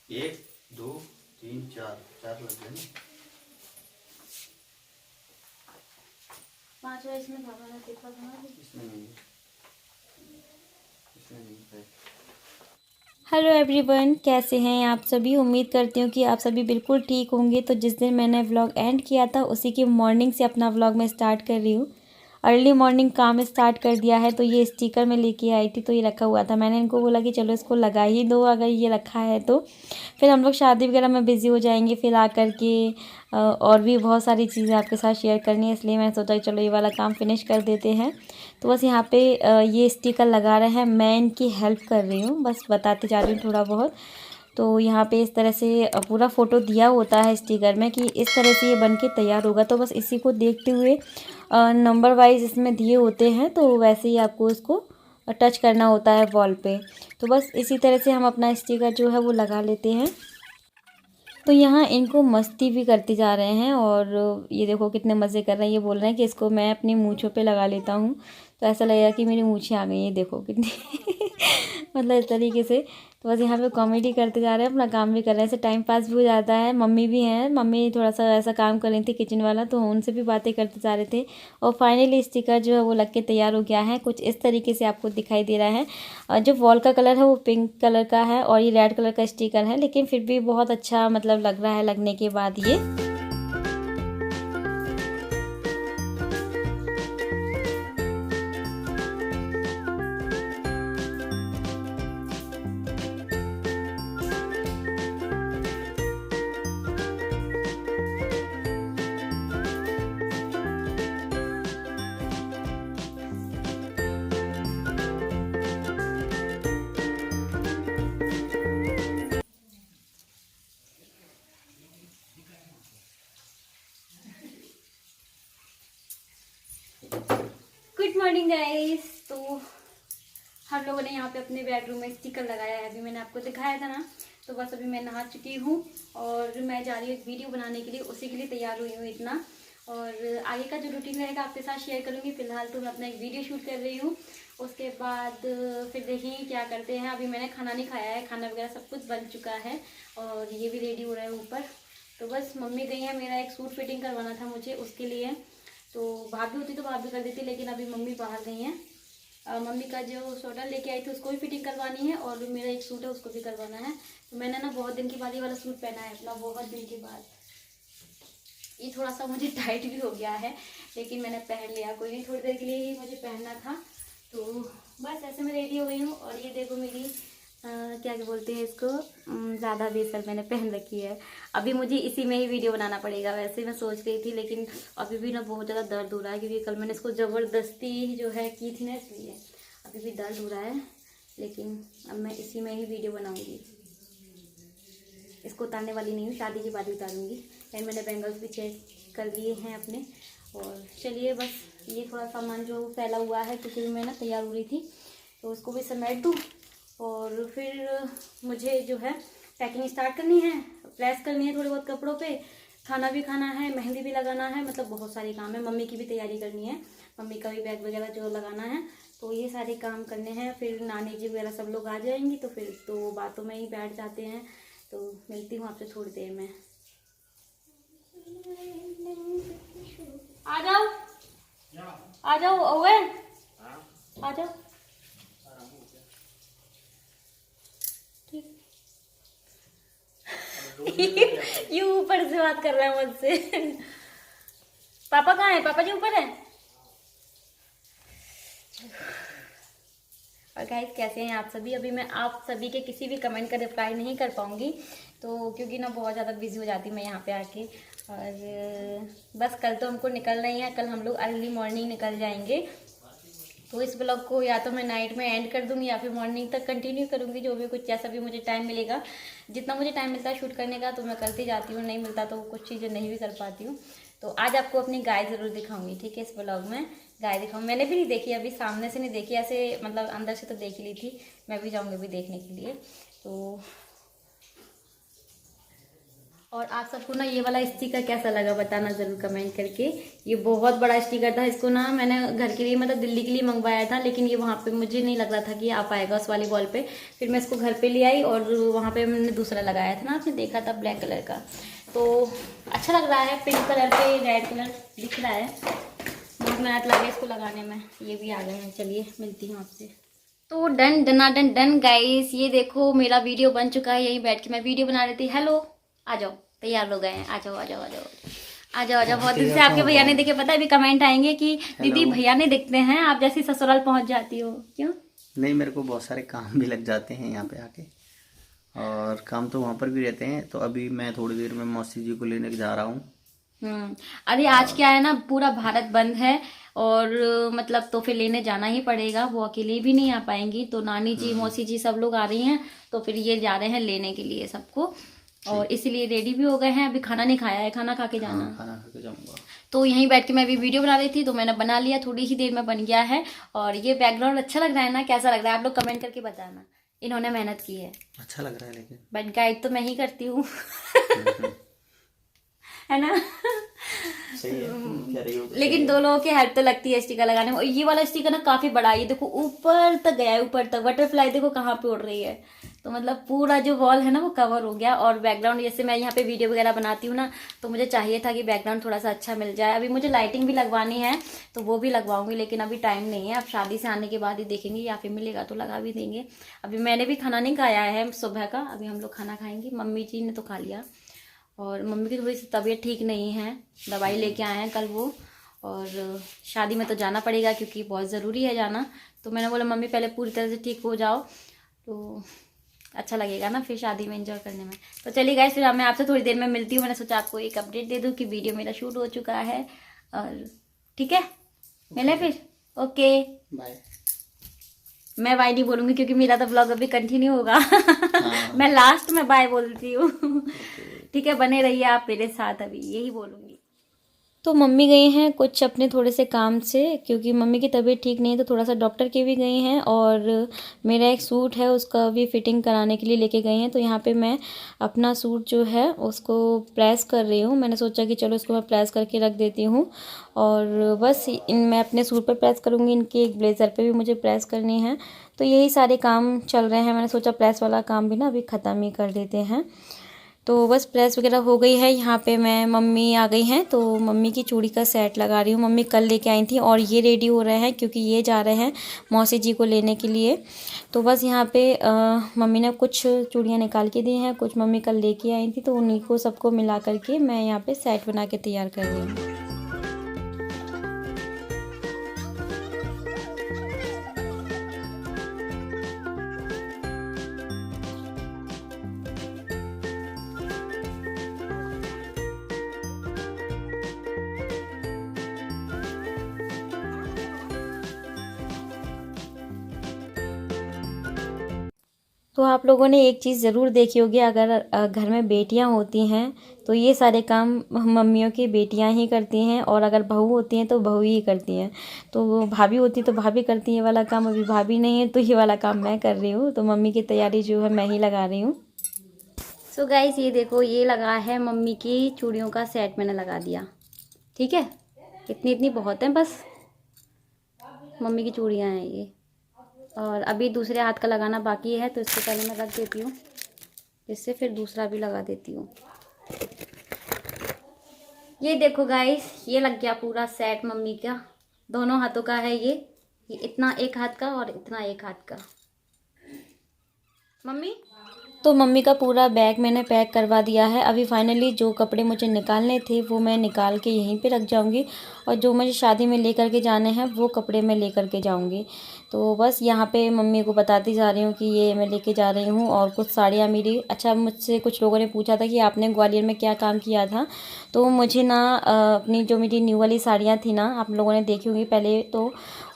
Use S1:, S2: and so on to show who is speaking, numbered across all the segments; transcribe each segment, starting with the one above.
S1: 1 2 3 4 4 लग गए ना।
S2: 5वां इसमें धागा ना देखा था ना।
S1: इसमें नहीं, इसमें नहीं है।
S3: हेलो एवरीवन, कैसे हैं आप सभी। उम्मीद करती हूँ कि आप सभी बिल्कुल ठीक होंगे। तो जिस दिन मैंने व्लॉग एंड किया था उसी की मॉर्निंग से अपना व्लॉग मैं स्टार्ट कर रही हूँ। अर्ली मॉर्निंग काम स्टार्ट कर दिया है। तो ये स्टिकर मैं लेके आई थी, तो ये रखा हुआ था। मैंने इनको बोला कि चलो इसको लगा ही दो अगर ये रखा है तो। फिर हम लोग शादी वगैरह में बिज़ी हो जाएंगे। फिर आकर के और भी बहुत सारी चीज़ें आपके साथ शेयर करनी है, इसलिए मैंने सोचा कि चलो ये वाला काम फिनिश कर देते हैं। तो बस यहाँ पे ये स्टिकर लगा रहे हैं, मैं इनकी हेल्प कर रही हूँ, बस बताते जा रही हूँ थोड़ा बहुत। तो यहाँ पे इस तरह से पूरा फ़ोटो दिया होता है स्टिकर में कि इस तरह से ये बन के तैयार होगा। तो बस इसी को देखते हुए नंबर वाइज इसमें दिए होते हैं, तो वैसे ही आपको इसको टच करना होता है वॉल पे। तो बस इसी तरह से हम अपना स्टिकर जो है वो लगा लेते हैं। तो यहाँ इनको मस्ती भी करते जा रहे हैं और ये देखो कितने मज़े कर रहे हैं। ये बोल रहे हैं कि इसको मैं अपनी मूँछों पे लगा लेता हूँ, तो ऐसा लगेगा कि मेरी मूँछें आ गई हैं, देखो कितनी मतलब इस तरीके से। तो बस यहाँ पे कॉमेडी करते जा रहे हैं, अपना काम भी कर रहे हैं, ऐसे टाइम पास भी हो जाता है। मम्मी भी हैं, मम्मी थोड़ा सा ऐसा काम कर रही थी किचन वाला, तो उनसे भी बातें करते जा रहे थे। और फाइनली स्टिकर जो है वो लग के तैयार हो गया है। कुछ इस तरीके से आपको दिखाई दे रहा है। जो वॉल का कलर है वो पिंक कलर का है और ये रेड कलर का स्टिकर है, लेकिन फिर भी बहुत अच्छा मतलब लग रहा है लगने के बाद ये।
S2: Good morning guys. तो हम लोगों ने यहाँ पे अपने बेडरूम में स्टिकर लगाया है, अभी मैंने आपको दिखाया था ना। तो बस अभी मैं नहा चुकी हूँ और मैं जा रही हूँ एक वीडियो बनाने के लिए, उसी के लिए तैयार हुई हूँ इतना। और आगे का जो रूटीन रहेगा आपके साथ शेयर करूँगी। फिलहाल तो मैं अपना एक वीडियो शूट कर रही हूँ, उसके बाद फिर देखेंगे क्या करते हैं। अभी मैंने खाना नहीं खाया है, खाना वगैरह सब कुछ बन चुका है और ये भी रेडी हो रहा है ऊपर। तो बस मम्मी गई है, मेरा एक सूट फिटिंग करवाना था मुझे, उसके लिए। तो भाभी होती तो भाभी कर देती, लेकिन अभी मम्मी बाहर गई हैं। मम्मी का जो स्वेटर लेके आई थी उसको भी फिटिंग करवानी है और मेरा एक सूट है उसको भी करवाना है। तो मैंने ना बहुत दिन के बाद ये वाला सूट पहना है अपना, बहुत दिन के बाद। ये थोड़ा सा मुझे टाइट भी हो गया है, लेकिन मैंने पहन लिया, कोई नहीं, थोड़ी देर के लिए ही मुझे पहनना था। तो बस ऐसे मैं रेडी हो गई हूँ। और ये देखो मेरी क्या बोलते हैं इसको, ज़्यादा बेसल मैंने पहन रखी है। अभी मुझे इसी में ही वीडियो बनाना पड़ेगा, वैसे मैं सोच रही थी, लेकिन अभी भी ना बहुत ज़्यादा दर्द हो रहा है, क्योंकि कल मैंने इसको ज़बरदस्ती जो है की थी ना, इसलिए अभी भी दर्द हो रहा है। लेकिन अब मैं इसी में ही वीडियो बनाऊँगी, इसको उतारने वाली नहीं हूँ, शादी के बाद ही उतारूँगी। एंड मैंने बैंगल्स भी चेक कर लिए हैं अपने। और चलिए बस ये थोड़ा सामान जो फैला हुआ है, क्योंकि मैं ना तैयार हो रही थी, तो उसको भी समेट दूँ। और फिर मुझे जो है पैकिंग स्टार्ट करनी है, प्रेस करनी है थोड़े बहुत कपड़ों पे, खाना भी खाना है, मेहंदी भी लगाना है, मतलब बहुत सारे काम है। मम्मी की भी तैयारी करनी है, मम्मी का भी बैग वगैरह जो लगाना है। तो ये सारे काम करने हैं। फिर नानी जी वगैरह सब लोग आ जाएंगी, तो फिर तो बातों में ही बैठ जाते हैं। तो मिलती हूँ आपसे थोड़ी देर में। आ जाओ आ जाओ ओwen, आ जाओ। ये ऊपर से बात कर रहा है मुझसे। पापा कहाँ है? पापा जी ऊपर है। और गाइस कैसे हैं आप सभी। अभी मैं आप सभी के किसी भी कमेंट का रिप्लाई नहीं कर पाऊंगी, तो क्योंकि ना बहुत ज़्यादा बिजी हो जाती मैं यहाँ पे आके। और बस कल तो हमको निकलना ही है, कल हम लोग अर्ली मॉर्निंग निकल जाएंगे। तो इस ब्लॉग को या तो मैं नाइट में एंड कर दूंगी या फिर मॉर्निंग तक कंटिन्यू करूंगी, जो भी कुछ जैसा भी मुझे टाइम मिलेगा। जितना मुझे टाइम मिलता है शूट करने का तो मैं करती जाती हूँ, नहीं मिलता तो कुछ चीज़ें नहीं भी कर पाती हूँ। तो आज आपको अपनी गाय ज़रूर दिखाऊंगी, ठीक है। इस ब्लॉग में गाय दिखाऊँ, मैंने भी नहीं देखी अभी, सामने से नहीं देखी, ऐसे मतलब अंदर से तो देख ली थी। मैं भी जाऊँगी अभी देखने के लिए। तो और आप सबको ना ये वाला स्टिकर कैसा लगा बताना ज़रूर कमेंट करके। ये बहुत बड़ा स्टिकर था, इसको ना मैंने घर के लिए मतलब दिल्ली के लिए मंगवाया था, लेकिन ये वहाँ पे मुझे नहीं लग रहा था कि आ पाएगा उस वाली वॉल पे। फिर मैं इसको घर पे ले आई और वहाँ पे मैंने दूसरा लगाया था ना, आपने देखा था ब्लैक कलर का, तो अच्छा लग रहा है। पिंक कलर पे रेड कलर दिख रहा है, बहुत मेहनत लगे इसको लगाने में। ये भी आ गए हैं, चलिए मिलती हूँ आपसे। तो डन डना डन डन गाइस, ये देखो मेरा वीडियो बन चुका है। यहीं बैठ के मैं वीडियो बना रही थी। हेलो, आ जाओ, तैयार हो गए हैं, आ जाओ आ जाओ आ जाओ आ जाओ आ जाओ। बहुत दिन से आपके भैया ने देखे, पता है अभी कमेंट आएंगे कि दीदी भैया नहीं दिखते हैं, आप जैसे ससुराल पहुंच जाती हो। क्यों?
S1: नहीं, मेरे को बहुत सारे काम भी लग जाते हैं यहाँ पे आके, और काम तो वहाँ पर भी रहते हैं। तो अभी मैं थोड़ी देर में मौसी जी को लेने जा रहा हूँ।
S2: अरे आज क्या है ना, पूरा भारत बंद है और मतलब तो फिर लेने जाना ही पड़ेगा। वो अकेले भी नहीं आ पाएंगी, तो नानी जी मौसी जी सब लोग आ रही हैं, तो फिर ये जा रहे हैं लेने के लिए सबको। और इसीलिए रेडी भी हो गए हैं। अभी खाना नहीं खाया है, खाना खा के जाना।
S1: खाना खा के जाऊँगा।
S2: तो यहीं बैठ के मैं भी वीडियो बना रही थी, तो मैंने बना लिया, थोड़ी ही देर में बन गया है। और ये बैकग्राउंड अच्छा लग रहा है ना, कैसा लग रहा है आप लोग कमेंट करके बताना। इन्होंने मेहनत की है,
S1: अच्छा लग रहा है, लेकिन
S2: बट गाइड तो मैं ही करती हूँ है ना।
S1: सही है, कह रही हो तो
S2: लेकिन दो लोगों की हेल्प तो लगती है स्टिकर लगाने में। और ये वाला स्टिकर ना काफी बड़ा है, ये देखो ऊपर तक गया है, ऊपर तक। बटरफ्लाई देखो कहाँ पे उड़ रही है, तो मतलब पूरा जो वॉल है ना वो कवर हो गया। और बैकग्राउंड, जैसे मैं यहाँ पे वीडियो वगैरह बनाती हूँ ना, तो मुझे चाहिए था कि बैकग्राउंड थोड़ा सा अच्छा मिल जाए। अभी मुझे लाइटिंग भी लगवानी है, तो वो भी लगवाऊंगी, लेकिन अभी टाइम नहीं है। अब शादी से आने के बाद ही देखेंगे, या फिर मिलेगा तो लगा भी देंगे। अभी मैंने भी खाना नहीं खाया है सुबह का, अभी हम लोग खाना खाएंगे। मम्मी जी ने तो खा लिया, और मम्मी की थोड़ी सी तबीयत ठीक नहीं है, दवाई लेके आए हैं कल वो। और शादी में तो जाना पड़ेगा क्योंकि बहुत ज़रूरी है जाना। तो मैंने बोला मम्मी पहले पूरी तरह से ठीक हो जाओ, तो अच्छा लगेगा ना फिर शादी में एंजॉय करने में। तो चलिए गाइस, फिर मैं आपसे थोड़ी देर में मिलती हूँ। मैंने सोचा आपको एक अपडेट दे दूँ कि वीडियो मेरा शूट हो चुका है, और ठीक है मिले फिर। Okay
S1: bye.
S2: मैं बाय नहीं बोलूँगी क्योंकि मेरा तो ब्लॉग अभी कंटिन्यू होगा मैं लास्ट में बाय बोलती हूँ ठीक है, बने रहिए आप मेरे साथ, अभी यही बोलूँगी।
S3: तो मम्मी गई हैं कुछ अपने थोड़े से काम से, क्योंकि मम्मी की तबीयत ठीक नहीं है, तो थोड़ा सा डॉक्टर के भी गई हैं। और मेरा एक सूट है उसका भी फिटिंग कराने के लिए लेके गई हैं। तो यहाँ पे मैं अपना सूट जो है उसको प्रेस कर रही हूँ। मैंने सोचा कि चलो इसको मैं प्रेस करके रख देती हूँ, और बस मैं अपने सूट पर प्रेस करूँगी, इनके एक ब्लेज़र पर भी मुझे प्रेस करनी है। तो यही सारे काम चल रहे हैं। मैंने सोचा प्रेस वाला काम भी ना अभी ख़त्म ही कर देते हैं। तो बस प्रेस वगैरह हो गई है। यहाँ पे मैं, मम्मी आ गई हैं, तो मम्मी की चूड़ी का सेट लगा रही हूँ। मम्मी कल लेके आई थी, और ये रेडी हो रहे हैं क्योंकि ये जा रहे हैं मौसी जी को लेने के लिए। तो बस यहाँ पे मम्मी ने कुछ चूड़ियाँ निकाल के दी हैं, कुछ मम्मी कल लेके आई थी, तो उन्हीं को सबको मिला करके मैं यहाँ पे सेट बना के तैयार कर रही हूँ। तो आप लोगों ने एक चीज़ ज़रूर देखी होगी, अगर घर में बेटियां होती हैं तो ये सारे काम मम्मियों की बेटियां ही करती हैं, और अगर बहू होती हैं तो बहू ही करती हैं। तो भाभी होती तो भाभी करती है ये वाला काम, अभी भाभी नहीं है तो ये वाला काम मैं कर रही हूँ। तो मम्मी की तैयारी जो है मैं ही लगा रही हूँ।
S2: सो गाइस, ये देखो ये लगा है मम्मी की चूड़ियों का सेट, मैंने लगा दिया। ठीक है, इतनी इतनी बहुत है, बस मम्मी की चूड़ियाँ हैं ये। और अभी दूसरे हाथ का लगाना बाकी है, तो इसको पहले मैं रख देती हूँ, इससे फिर दूसरा भी लगा देती हूँ। ये देखो गाइस, ये लग गया पूरा सेट मम्मी का, दोनों हाथों का है ये इतना एक हाथ का और इतना एक हाथ का। मम्मी
S3: तो मम्मी का पूरा बैग मैंने पैक करवा दिया है। अभी फाइनली जो कपड़े मुझे निकालने थे वो मैं निकाल के यहीं पे रख जाऊंगी, और जो मुझे शादी में लेकर के जाने हैं वो कपड़े मैं लेकर के जाऊंगी। तो बस यहाँ पे मम्मी को बताती जा रही हूँ कि ये मैं लेके जा रही हूँ। और कुछ साड़ियाँ मेरी, अच्छा मुझसे कुछ लोगों ने पूछा था कि आपने ग्वालियर में क्या काम किया था, तो मुझे ना अपनी जो मेरी न्यू वाली साड़ियाँ थी ना, आप लोगों ने देखी होंगी पहले, तो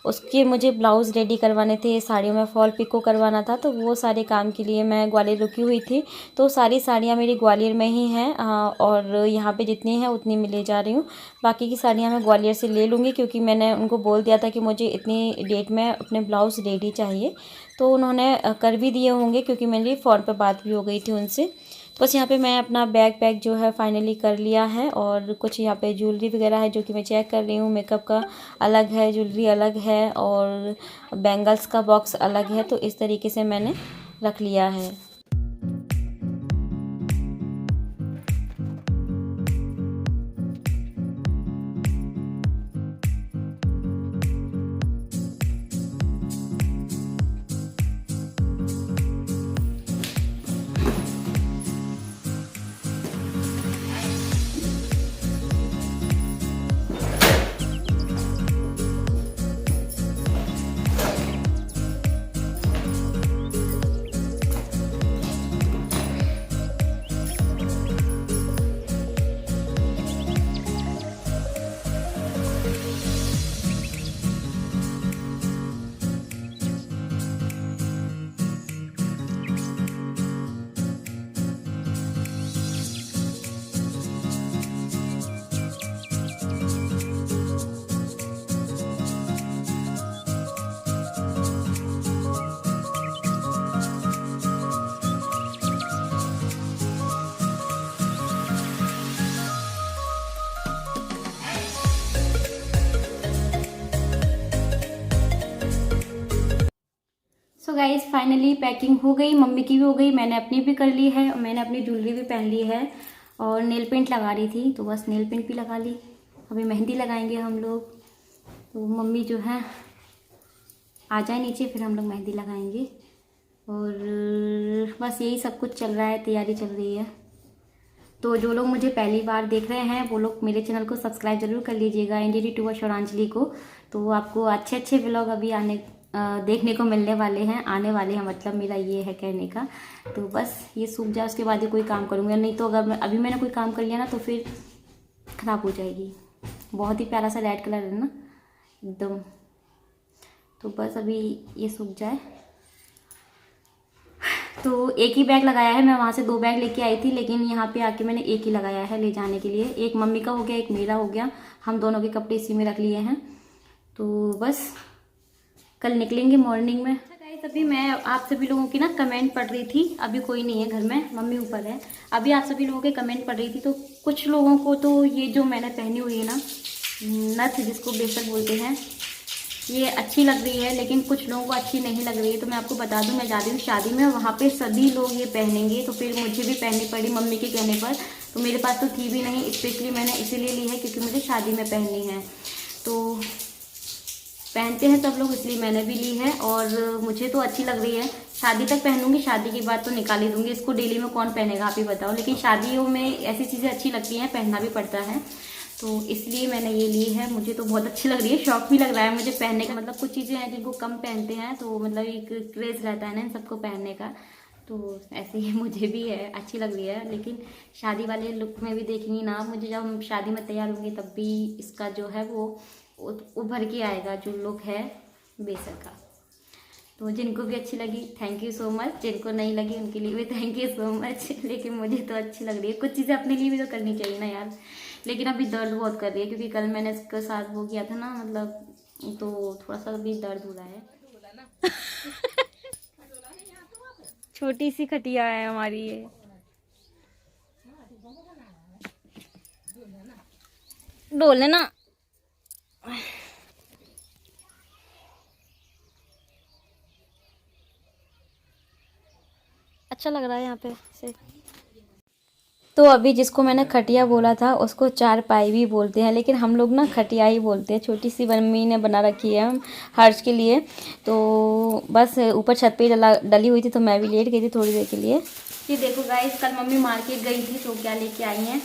S3: उसके मुझे ब्लाउज़ रेडी करवाने थे, साड़ियों में फॉल पिको करवाना था। तो वो सारे काम के लिए मैं ग्वालियर रुकी हुई थी। तो सारी साड़ियाँ मेरी ग्वालियर में ही हैं, और यहाँ पे जितनी हैं उतनी मैं ले जा रही हूँ। बाकी की साड़ियाँ मैं ग्वालियर से ले लूँगी, क्योंकि मैंने उनको बोल दिया था कि मुझे इतनी डेट में अपने ब्लाउज़ रेडी चाहिए। तो उन्होंने कर भी दिए होंगे, क्योंकि मेरी फ़ोन पर बात भी हो गई थी उनसे। बस यहाँ पे मैं अपना बैग पैक जो है फाइनली कर लिया है, और कुछ यहाँ पे ज्वेलरी वगैरह है जो कि मैं चेक कर रही हूँ। मेकअप का अलग है, ज्वेलरी अलग है, और बैंगल्स का बॉक्स अलग है, तो इस तरीके से मैंने रख लिया है।
S2: सो गाइज फाइनली पैकिंग हो गई, मम्मी की भी हो गई, मैंने अपनी भी कर ली है, और मैंने अपनी ज्वेलरी भी पहन ली है, और नेल पेंट लगा रही थी तो बस नेल पेंट भी लगा ली। अभी मेहंदी लगाएंगे हम लोग, तो मम्मी जो है आ जाए नीचे, फिर हम लोग मेहंदी लगाएंगे। और बस यही सब कुछ चल रहा है, तैयारी चल रही है। तो जो लोग मुझे पहली बार देख रहे हैं वो लोग मेरे चैनल को सब्सक्राइब जरूर कर लीजिएगा, इंडिया यूट्यूबर शौरांजलि को। तो आपको अच्छे अच्छे व्लॉग अभी देखने को मिलने वाले हैं, आने वाले हैं, मतलब मेरा ये है कहने का। तो बस ये सूख जाए उसके बाद ही कोई काम करूँगी, नहीं तो अगर अभी मैंने कोई काम कर लिया ना तो फिर ख़राब हो जाएगी। बहुत ही प्यारा सा रेड कलर है ना एकदम। तो बस अभी ये सूख जाए। तो एक ही बैग लगाया है, मैं वहाँ से 2 बैग लेके आई थी, लेकिन यहाँ पे आके मैंने एक ही लगाया है ले जाने के लिए। एक मम्मी का हो गया, एक मेरा हो गया, हम दोनों के कपड़े इसी में रख लिए हैं। तो बस कल निकलेंगे मॉर्निंग में। गाइस अभी मैं आप सभी लोगों की ना कमेंट पढ़ रही थी, अभी कोई नहीं है घर में, मम्मी ऊपर है। अभी आप सभी लोगों के कमेंट पढ़ रही थी, तो कुछ लोगों को तो ये जो मैंने पहनी हुई है ना नथ, जिसको बेसर बोलते हैं, ये अच्छी लग रही है, लेकिन कुछ लोगों को अच्छी नहीं लग रही है। तो मैं आपको बता दूं, मैं जा रही हूँ शादी में, वहाँ पे सभी लोग ये पहनेंगे, तो फिर मुझे भी पहननी पड़ी मम्मी के कहने पर। तो मेरे पास तो थी भी नहीं, स्पेशली मैंने इसीलिए ली है क्योंकि मुझे शादी में पहननी है। तो पहनते हैं सब लोग, इसलिए मैंने भी ली है, और मुझे तो अच्छी लग रही है। शादी तक पहनूंगी, शादी के बाद तो निकाल ही दूंगी इसको। डेली में कौन पहनेगा आप ही बताओ, लेकिन शादियों में ऐसी चीज़ें अच्छी लगती हैं, पहनना भी पड़ता है, तो इसलिए मैंने ये ली है। मुझे तो बहुत अच्छी लग रही है, शौक भी लग रहा है मुझे पहनने का। मतलब कुछ चीज़ें हैं जिनको कम पहनते हैं, तो मतलब एक क्रेज़ रहता है ना इन सबको पहनने का, तो ऐसे ही मुझे भी है, अच्छी लग रही है। लेकिन शादी वाले लुक में भी देखेंगी ना, मुझे जब हम शादी में तैयार होंगे तब भी इसका जो है वो उभर के आएगा जो लुक है बेसर का। तो जिनको भी अच्छी लगी थैंक यू सो मच, जिनको नहीं लगी उनके लिए भी थैंक यू सो मच। लेकिन मुझे तो अच्छी लग रही है, कुछ चीज़ें अपने लिए भी तो करनी चाहिए ना यार। लेकिन अभी दर्द बहुत कर रही है, क्योंकि कल मैंने इसके साथ वो किया था ना, मतलब तो थोड़ा सा अभी दर्द हो रहा है।
S3: छोटी सी खटिया है हमारी ये। डोल ना। अच्छा लग रहा है यहाँ पे से। तो अभी जिसको मैंने खटिया बोला था उसको चारपाई भी बोलते हैं, लेकिन हम लोग ना खटिया ही बोलते हैं। छोटी सी मम्मी ने बना रखी है हम हर्ष के लिए। तो बस ऊपर छत पे डली हुई थी, तो मैं भी लेट गई थी थोड़ी देर के लिए।
S2: ये देखो गाइस, कल मम्मी मार्केट गई थी तो क्या लेके आई हैं,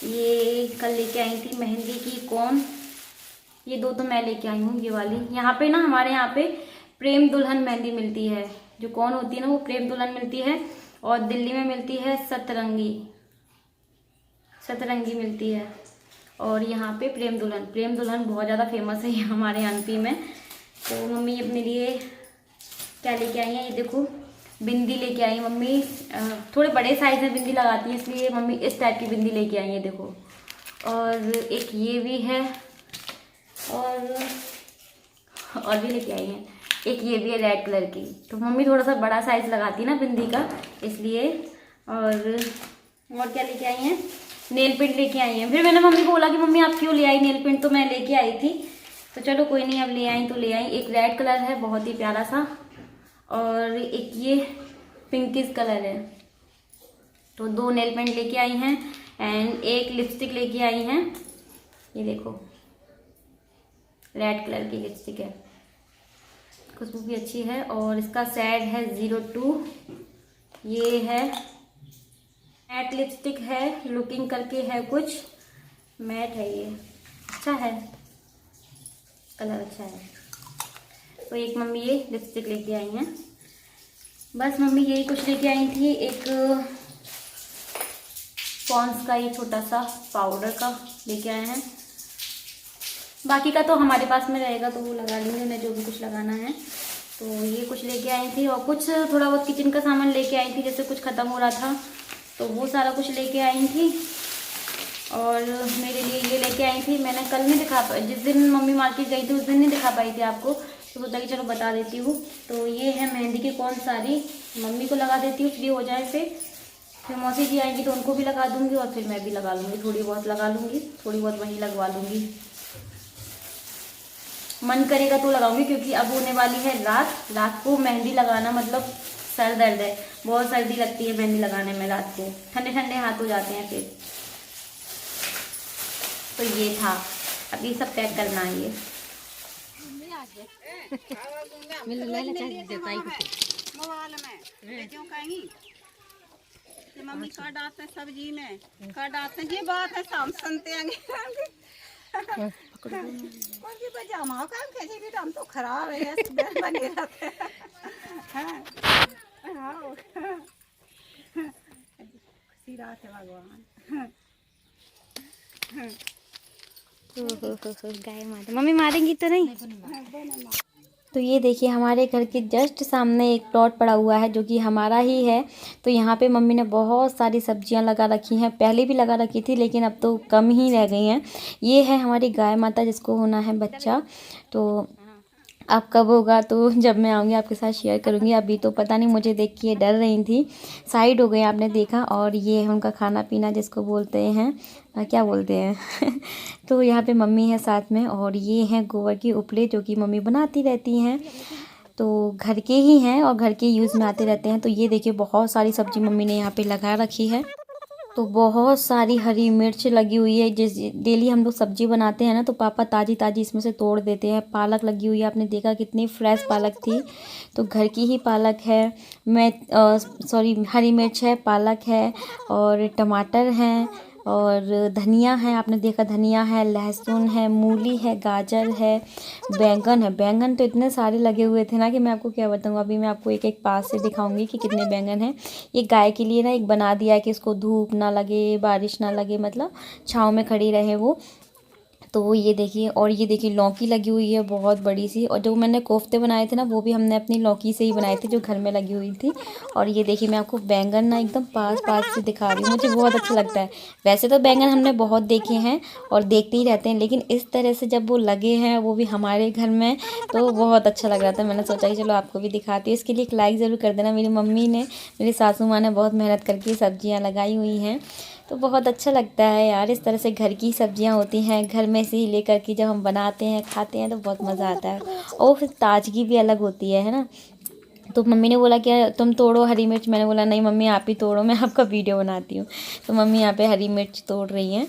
S2: ये कल लेके आई थी मेहंदी की कोन। ये 2 तो मैं लेके आई हूँ, ये वाली। यहाँ पे ना हमारे यहाँ पे प्रेम दुल्हन मेहंदी मिलती है, जो कौन होती है ना वो प्रेम दुल्हन मिलती है, और दिल्ली में मिलती है सतरंगी मिलती है, और यहाँ पे प्रेम दुल्हन बहुत ज़्यादा फेमस है हमारे एमपी में। तो मम्मी अपने लिए क्या लेके आई हैं, ये देखो बिंदी लेके आई मम्मी। थोड़े बड़े साइज में बिंदी लगाती है, इसलिए मम्मी इस टाइप की बिंदी लेके आई है देखो। और एक ये भी है, और भी लेके आई हैं, एक ये भी है रेड कलर की। तो मम्मी थोड़ा सा बड़ा साइज लगाती है ना बिंदी का, इसलिए और क्या लेके आई हैं, नेल पेंट लेके आई हैं। फिर मैंने मम्मी को बोला कि मम्मी आप क्यों ले आई नेल पेंट, तो मैं लेके आई थी, तो चलो कोई नहीं, अब ले आई तो ले आई। एक रेड कलर है बहुत ही प्यारा सा, और एक ये पिंकिश कलर है। तो 2 नेल पेंट लेके आई हैं एंड एक लिपस्टिक लेके आई हैं। ये देखो रेड कलर की लिपस्टिक है, खुशबू भी अच्छी है, और इसका शेड है 02। ये है मैट लिपस्टिक है, लुकिंग करके है, कुछ मैट है, ये अच्छा है, कलर अच्छा है। तो एक मम्मी ये लिपस्टिक लेके आई हैं। बस मम्मी यही कुछ लेके आई थी। एक पॉन्स का ये छोटा सा पाउडर का लेके आए हैं, बाकी का तो हमारे पास में रहेगा तो वो लगा लेंगे, उन्हें जो भी कुछ लगाना है। तो ये कुछ लेके आई थी, और कुछ थोड़ा बहुत किचन का सामान लेके आई थी, जैसे कुछ ख़त्म हो रहा था तो वो सारा कुछ लेके आई थी। और मेरे लिए ये लेके आई थी, मैंने कल नहीं दिखा पाई, जिस दिन मम्मी मार्केट गई थी उस दिन नहीं दिखा पाई थी आपको, तो सोचा कि चलो बता देती हूँ। तो ये है मेहंदी की कौन सारी, मम्मी को लगा देती हूँ फ्री हो जाए, फिर मौसी जी आएंगी तो उनको भी लगा दूँगी, और फिर मैं भी लगा लूँगी, थोड़ी बहुत लगा लूँगी, थोड़ी बहुत वहीं लगवा लूँगी, मन करेगा तो लगाऊंगी, क्योंकि अब होने वाली है रात को मेहंदी लगाना मतलब सर दर्द है, बहुत सर्दी लगती है मेहंदी लगाने में, रात को ठंडे ठंडे हाथ हो जाते हैं फिर। तो ये था, अब ये सब पैक करना है। ये
S4: मम्मी का डालते हैं सब्जी में, का डालते हैं, ये बात है शाम सुनते हैं पजामा का कैसे भी हम तो खराब है बने रहते हैं। खुशी रात है भगवान।
S3: गाय माता मम्मी मारेंगी तो नहीं। तो ये देखिए हमारे घर के जस्ट सामने एक प्लॉट पड़ा हुआ है जो कि हमारा ही है। तो यहाँ पे मम्मी ने बहुत सारी सब्जियां लगा रखी हैं, पहले भी लगा रखी थी लेकिन अब तो कम ही रह गई हैं। ये है हमारी गाय माता जिसको होना है बच्चा, तो अब कब होगा तो जब मैं आऊँगी आपके साथ शेयर करूँगी। अभी तो पता नहीं, मुझे देख के डर रही थी, साइड हो गई आपने देखा। और ये है उनका खाना पीना जिसको बोलते हैं क्या बोलते हैं तो यहाँ पे मम्मी है साथ में, और ये हैं गोबर की उपले जो कि मम्मी बनाती रहती हैं, तो घर के ही हैं और घर के यूज़ में आते रहते हैं। तो ये देखिए बहुत सारी सब्ज़ी मम्मी ने यहाँ पे लगा रखी है। तो बहुत सारी हरी मिर्च लगी हुई है, जिस डेली हम लोग सब्जी बनाते हैं ना तो पापा ताज़ी ताज़ी इसमें से तोड़ देते हैं। पालक लगी हुई है, आपने देखा कितनी फ्रेश पालक थी, तो घर की ही पालक है। हरी मिर्च है, पालक है, और टमाटर हैं, और धनिया है, आपने देखा धनिया है, लहसुन है, मूली है, गाजर है, बैंगन है। बैंगन तो इतने सारे लगे हुए थे ना कि मैं आपको क्या बताऊँ। अभी मैं आपको एक एक पास से दिखाऊंगी कि कितने बैंगन हैं। ये गाय के लिए ना एक बना दिया है कि इसको धूप ना लगे, बारिश ना लगे, मतलब छाँव में खड़ी रहे वो। तो ये देखिए, और ये देखिए लौकी लगी हुई है बहुत बड़ी सी, और जो मैंने कोफ्ते बनाए थे ना वो भी हमने अपनी लौकी से ही बनाए थे जो घर में लगी हुई थी। और ये देखिए मैं आपको बैंगन ना एकदम पास से दिखा रही हूँ, मुझे बहुत अच्छा लगता है। वैसे तो बैंगन हमने बहुत देखे हैं और देखते ही रहते हैं, लेकिन इस तरह से जब वो लगे हैं वो भी हमारे घर में तो बहुत अच्छा लग रहा था। मैंने सोचा कि चलो आपको भी दिखाती हूँ। इसके लिए एक लाइक ज़रूर कर देना। मेरी मम्मी ने, मेरी सासू माँ ने बहुत मेहनत करके सब्जियाँ लगाई हुई हैं, तो बहुत अच्छा लगता है यार। इस तरह से घर की सब्जियां होती हैं, घर में से ही लेकर के जब हम बनाते हैं खाते हैं तो बहुत मज़ा आता है, और फिर ताजगी भी अलग होती है ना। तो मम्मी ने बोला कि तुम तोड़ो हरी मिर्च, मैंने बोला नहीं मम्मी आप ही तोड़ो, मैं आपका वीडियो बनाती हूँ। तो मम्मी यहाँ पे हरी मिर्च तोड़ रही हैं।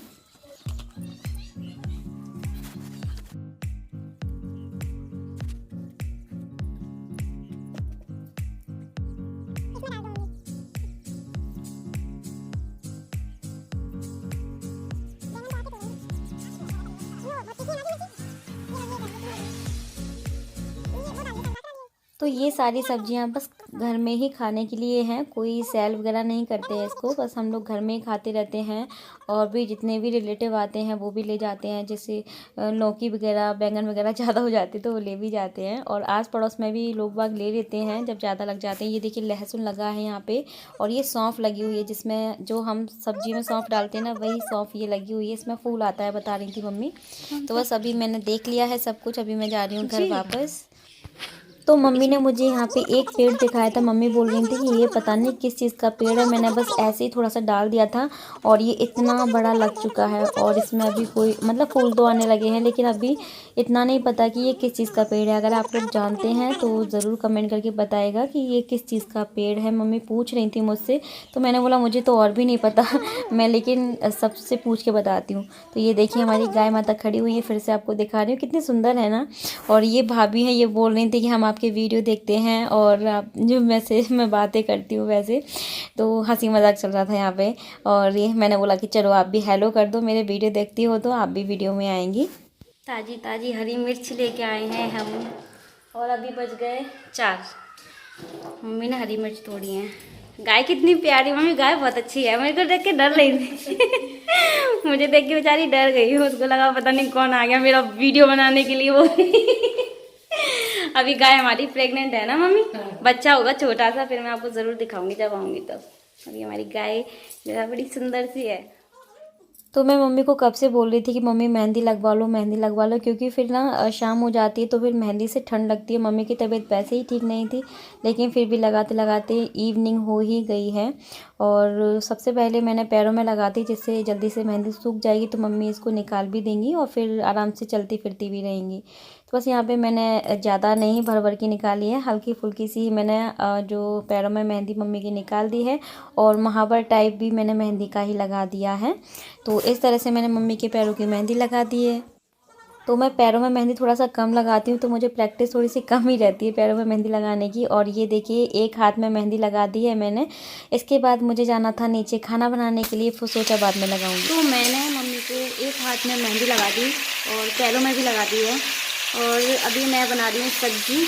S3: तो ये सारी सब्जियां बस घर में ही खाने के लिए हैं, कोई सेल वगैरह नहीं करते हैं इसको, बस हम लोग घर में ही खाते रहते हैं। और भी जितने भी रिलेटिव आते हैं वो भी ले जाते हैं, जैसे लौकी वगैरह बैंगन वगैरह ज़्यादा हो जाते तो वो ले भी जाते हैं, और आस पड़ोस में भी लोग बाग ले लेते हैं जब ज़्यादा लग जाते हैं। ये देखिए लहसुन लगा है यहाँ पे, और ये सौंफ लगी हुई है, जिसमें जो हम सब्जी में सौंफ डालते हैं ना वही सौंफ ये लगी हुई है। इसमें फूल आता है बता रही थी मम्मी। तो बस अभी मैंने देख लिया है सब कुछ, अभी मैं जा रही हूँ घर वापस। तो मम्मी ने मुझे यहाँ पे एक पेड़ दिखाया था। मम्मी बोल रही थी कि ये पता नहीं किस चीज़ का पेड़ है। मैंने बस ऐसे ही थोड़ा सा डाल दिया था और ये इतना बड़ा लग चुका है और इसमें अभी कोई मतलब फूल तो आने लगे हैं, लेकिन अभी इतना नहीं पता कि ये किस चीज़ का पेड़ है। अगर आप लोग जानते हैं तो ज़रूर कमेंट करके बताएगा कि ये किस चीज़ का पेड़ है। मम्मी पूछ रही थी मुझसे, तो मैंने बोला मुझे तो और भी नहीं पता मैं लेकिन सबसे पूछ के बताती हूँ। तो ये देखिए हमारी गाय माता खड़ी हुई है, फिर से आपको दिखा रही हूँ, कितनी सुंदर है ना। और ये भाभी हैं, ये बोल रही थी कि हम आपके वीडियो देखते हैं और आप जो मैसेज में बातें करती हूँ वैसे, तो हंसी मजाक चल रहा था यहाँ पे। और ये मैंने बोला कि चलो आप भी हेलो कर दो, मेरे वीडियो देखती हो तो आप भी वीडियो में आएंगी। ताज़ी ताज़ी हरी मिर्च लेके आए हैं हम और अभी बज गए 4। मम्मी ने हरी मिर्च तोड़ी है। गाय कितनी प्यारी, मम्मी गाय बहुत अच्छी है। मेरे को देख के डर रही थी मुझे देख के बेचारी डर गई, उसको लगा पता नहीं कौन आ गया मेरा वीडियो बनाने के लिए वो अभी गाय हमारी प्रेग्नेंट है ना मम्मी, बच्चा होगा छोटा सा, फिर मैं आपको ज़रूर दिखाऊंगी जब आऊँगी तब। अभी हमारी गाय मेरा बड़ी सुंदर सी है। तो मैं मम्मी को कब से बोल रही थी कि मम्मी मेहंदी लगवा लो, मेहंदी लगवा लो, क्योंकि फिर ना शाम हो जाती है तो फिर मेहंदी से ठंड लगती है। मम्मी की तबीयत वैसे ही ठीक नहीं थी, लेकिन फिर भी लगाते लगाते इवनिंग हो ही गई है। और सबसे पहले मैंने पैरों में लगाती, जिससे जल्दी से मेहंदी सूख जाएगी तो मम्मी इसको निकाल भी देंगी और फिर आराम से चलती फिरती भी रहेंगी। तो बस यहाँ पे मैंने ज़्यादा नहीं भर भर की निकाली है, हल्की फुल्की सी ही मैंने जो पैरों में मेहंदी मम्मी की निकाल दी है और महावर टाइप भी मैंने मेहंदी का ही लगा दिया है। तो इस तरह से मैंने मम्मी के पैरों की मेहंदी लगा दी है। तो मैं पैरों में मेहंदी थोड़ा सा कम लगाती हूँ, तो मुझे प्रैक्टिस थोड़ी सी कम ही रहती है पैरों में मेहंदी लगाने की। और ये देखिए एक हाथ में मेहंदी लगा दी है मैंने। इसके बाद मुझे जाना था नीचे खाना बनाने के लिए, फिर सोचा बाद में लगाऊंगी। तो मैंने मम्मी को एक हाथ में मेहंदी लगा दी और पैरों में भी लगा दी है। और अभी मैं बना रही हूँ सब्जी।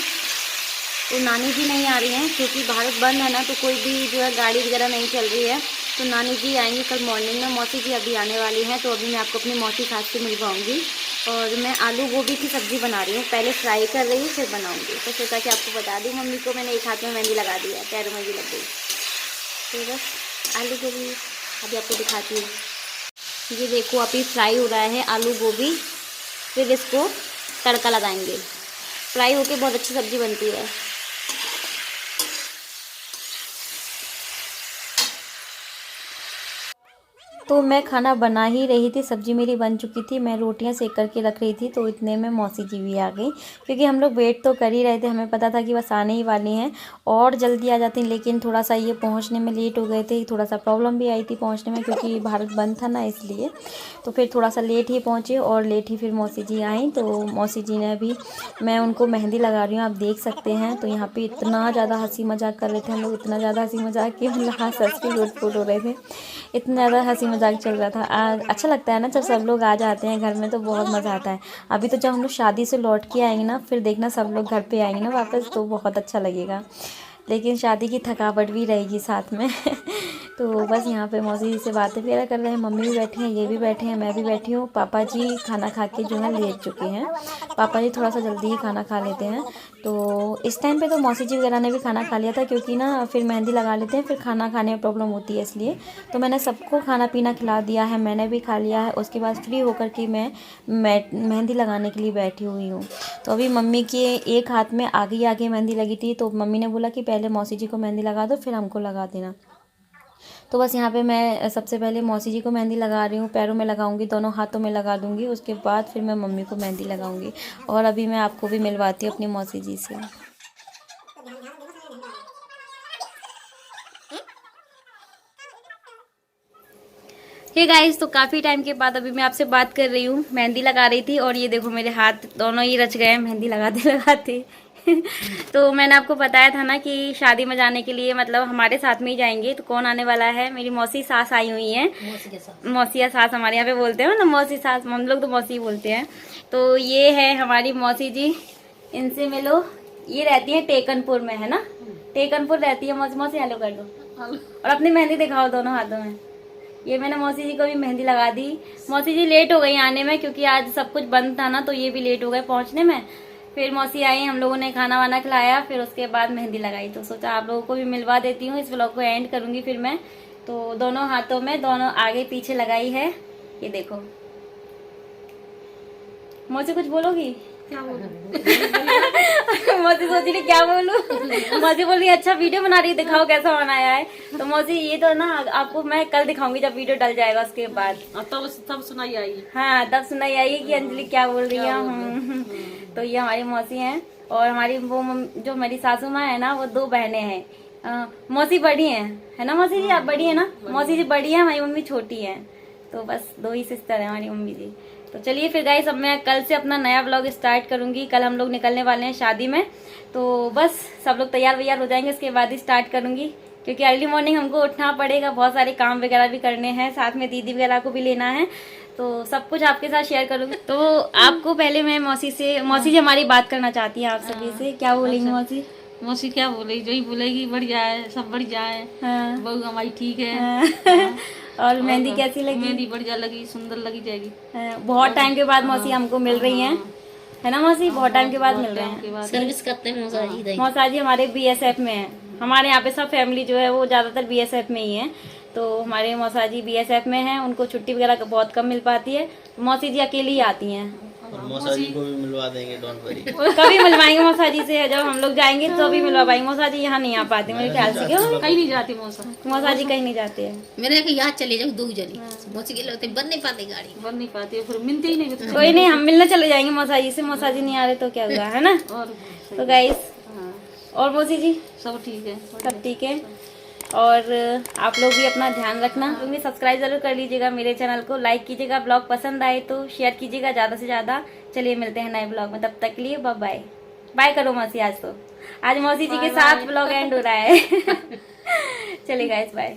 S3: तो नानी जी नहीं आ रही हैं क्योंकि भारत बंद है ना, तो कोई भी जो है गाड़ी वगैरह नहीं चल रही है। तो नानी जी आएंगी कल मॉर्निंग में, मौसी जी अभी आने वाली हैं। तो अभी मैं आपको अपनी मौसी साथ से मिलवाऊंगी। और मैं आलू गोभी की सब्ज़ी बना रही हूँ, पहले फ्राई कर रही हूँ फिर बनाऊंगी। तो सोचा कि आपको बता दूँ, मम्मी को मैंने एक हाथ में मेहंदी लगा दी है, पैरों में भी लग गई। तो बस आलू गोभी अभी आपको दिखाती हूँ। ये देखो अभी फ्राई हो रहा है आलू गोभी, फिर इसको तड़का लगाएंगे। फ्राई होके बहुत अच्छी सब्ज़ी बनती है। तो मैं खाना बना ही रही थी, सब्ज़ी मेरी बन चुकी थी, मैं रोटियां सेक करके रख रही थी। तो इतने में मौसी जी भी आ गई, क्योंकि हम लोग वेट तो कर ही रहे थे, हमें पता था कि बस आने ही वाली हैं और जल्दी आ जाती, लेकिन थोड़ा सा ये पहुंचने में लेट हो गए थे। थोड़ा सा प्रॉब्लम भी आई थी पहुंचने में, क्योंकि भारत बंद था ना, इसलिए तो फिर थोड़ा सा लेट ही पहुँचे और लेट ही फिर मौसी जी आई। तो मौसी जी ने अभी, मैं उनको मेहंदी लगा रही हूँ, आप देख सकते हैं। तो यहाँ पर इतना ज़्यादा हंसी मजाक कर रहे थे हम लोग, इतना ज़्यादा हंसी मजाक कि मतलब हंस हंस के लुटपुट हो रहे थे, इतना ज़्यादा हंसी मजाक चल रहा था। अच्छा लगता है ना जब सब लोग आ जाते हैं घर में, तो बहुत मज़ा आता है। अभी तो जब हम लोग शादी से लौट के आएंगे ना, फिर देखना सब लोग घर पे आएंगे ना वापस, तो बहुत अच्छा लगेगा। लेकिन शादी की थकावट भी रहेगी साथ में तो बस यहाँ पे मौसी जी से बातें वगैरह कर रहे हैं, मम्मी भी बैठी हैं, ये भी बैठे हैं, मैं भी बैठी हूँ। पापा जी खाना खा के जो है लेट चुके हैं। पापा जी थोड़ा सा जल्दी ही खाना खा लेते हैं। तो इस टाइम पे तो मौसी जी वगैरह ने भी खाना खा लिया था, क्योंकि ना फिर मेहंदी लगा लेते हैं, फिर खाना खाने में प्रॉब्लम होती है, इसलिए तो मैंने सबको खाना पीना खिला दिया है, मैंने भी खा लिया है। उसके बाद फ्री होकर के मैं मेहंदी लगाने के लिए बैठी हुई हूँ। तो अभी मम्मी के एक हाथ में आगे आगे मेहंदी लगी थी, तो मम्मी ने बोला कि पहले मौसी जी को मेहंदी लगा दो, फिर हमको लगा देना। तो बस यहाँ पे मैं सबसे पहले मौसी जी को मेहंदी लगा रही हूँ, पैरों में लगाऊंगी, दोनों हाथों में लगा दूंगी, उसके बाद फिर मैं मम्मी को मेहंदी लगाऊंगी। और अभी मैं आपको भी मिलवाती हूँ अपनी मौसी जी से। हे गाइस, तो काफ़ी टाइम के बाद अभी मैं आपसे बात कर रही हूँ। मेहंदी लगा रही थी और ये देखो मेरे हाथ दोनों ही रच गए हैं मेहंदी लगाते लगाते तो मैंने आपको बताया था ना कि शादी में जाने के लिए मतलब हमारे साथ में ही जाएंगे। तो कौन आने वाला है, मेरी मौसी सास आई हुई हैं। मौसी या सास हमारे यहाँ पे बोलते हैं ना, मौसी सास, हम लोग तो मौसी बोलते हैं। तो ये है हमारी मौसी जी, इनसे मिलो। ये रहती है टेकनपुर में, है ना, टेकनपुर रहती है मौसी। मौसी हेलो कर दो और अपनी मेहंदी दिखाओ दोनों हाथों में। ये मैंने मौसी जी को भी मेहंदी लगा दी। मौसी जी लेट हो गई आने में, क्योंकि आज सब कुछ बंद था ना, तो ये भी लेट हो गए पहुंचने में। फिर मौसी आई, हम लोगों ने खाना वाना खिलाया, फिर उसके बाद मेहंदी लगाई। तो सोचा आप लोगों को भी मिलवा देती हूँ, इस व्लॉग को एंड करूंगी फिर मैं। तो दोनों हाथों में, दोनों आगे पीछे लगाई है, ये देखो। मौसी कुछ बोलोगी?
S4: क्या बोलूं?
S2: मौसी सोच रही क्या बोलूं। मौसी बोल रही अच्छा वीडियो बना रही है, दिखाओ कैसा बनाया है। तो मौसी ये तो ना आपको मैं कल दिखाऊंगी जब वीडियो डल जाएगा उसके बाद।
S4: तब सुनाई आई।
S2: हाँ तब सुनाई आएगी कि अंजलि क्या बोल रही है। तो ये हमारी मौसी हैं और हमारी वो जो मेरी सासू माँ है ना वो 2 बहनें हैं। मौसी बड़ी है ना मौसी जी? आप बड़ी है ना? मौसी जी बड़ी है, हमारी मम्मी छोटी है। तो बस 2 ही सिस्टर है हमारी मम्मी जी। तो चलिए फिर गाइस अब मैं कल से अपना नया व्लॉग स्टार्ट करूंगी। कल हम लोग निकलने वाले हैं शादी में, तो बस सब लोग तैयार वैयार हो जाएंगे, उसके बाद ही स्टार्ट करूंगी क्योंकि अर्ली मॉर्निंग हमको उठना पड़ेगा। बहुत सारे काम वगैरह भी करने हैं, साथ में दीदी वगैरह को भी लेना है, तो सब कुछ आपके साथ शेयर करूंगी। तो आपको पहले मैं मौसी जी हमारी बात करना चाहती है आप सभी से। क्या बोलेंगी मौसी?
S4: मौसी क्या बोलेगी? जो ही बोलेगी बढ़िया है, सब बढ़िया है।
S2: हाँ।
S4: बहू हमारी ठीक है।
S2: हाँ। और मेहंदी कैसी लगी?
S4: मेहंदी बढ़िया लगी, सुंदर लगी जाएगी।
S2: बहुत टाइम के बाद मौसी हमको मिल रही हैं, है ना मौसी? बहुत टाइम के बाद मिल रहे हैं।
S5: सर्विस करते हैं मौसा जी।
S2: मौसा जी हमारे BSF में है। हमारे यहाँ पे सब फैमिली जो है वो ज्यादातर BSF में ही है। तो हमारे मौसा जी BSF में हैं, उनको छुट्टी वगैरह बहुत कम मिल पाती है। मौसी जी अकेली ही आती हैं।
S1: और मौसा जी को भी मिलवा देंगे, डोंट वरी।
S2: कभी मिलवाएंगे मौसा जी से, जब हम लोग जाएंगे तो भी मिलवा पाएंगे। मौसा जी यहाँ नहीं आ पाते मेरे ख्याल से। क्यों?
S4: कहीं नहीं जाती मौसा।
S2: मौसा जी कहीं नहीं जाते हैं।
S5: मेरे को याद चले जाओ 2 जनी मौसी के लिए बन नहीं पाती गाड़ी।
S4: बन नहीं पाती है, फिर मिलते ही नहीं।
S2: कोई नहीं, हम मिलने चले जाएंगे मौसा जी से। मौसा जी नहीं आ रहे तो क्या हुआ, है ना?
S4: और
S2: तो गाइस और मौसी जी
S4: सब ठीक है।
S2: सब ठीक है। और आप लोग भी अपना ध्यान रखना। क्योंकि सब्सक्राइब जरूर कर लीजिएगा मेरे चैनल को, लाइक कीजिएगा, ब्लॉग पसंद आए तो शेयर कीजिएगा ज़्यादा से ज़्यादा। चलिए मिलते हैं नए ब्लॉग में, तब तक के लिए बाय बाय। बाय करो मौसी। आज मौसी जी के साथ ब्लॉग एंड हो रहा है। चलिए गाइस बाय।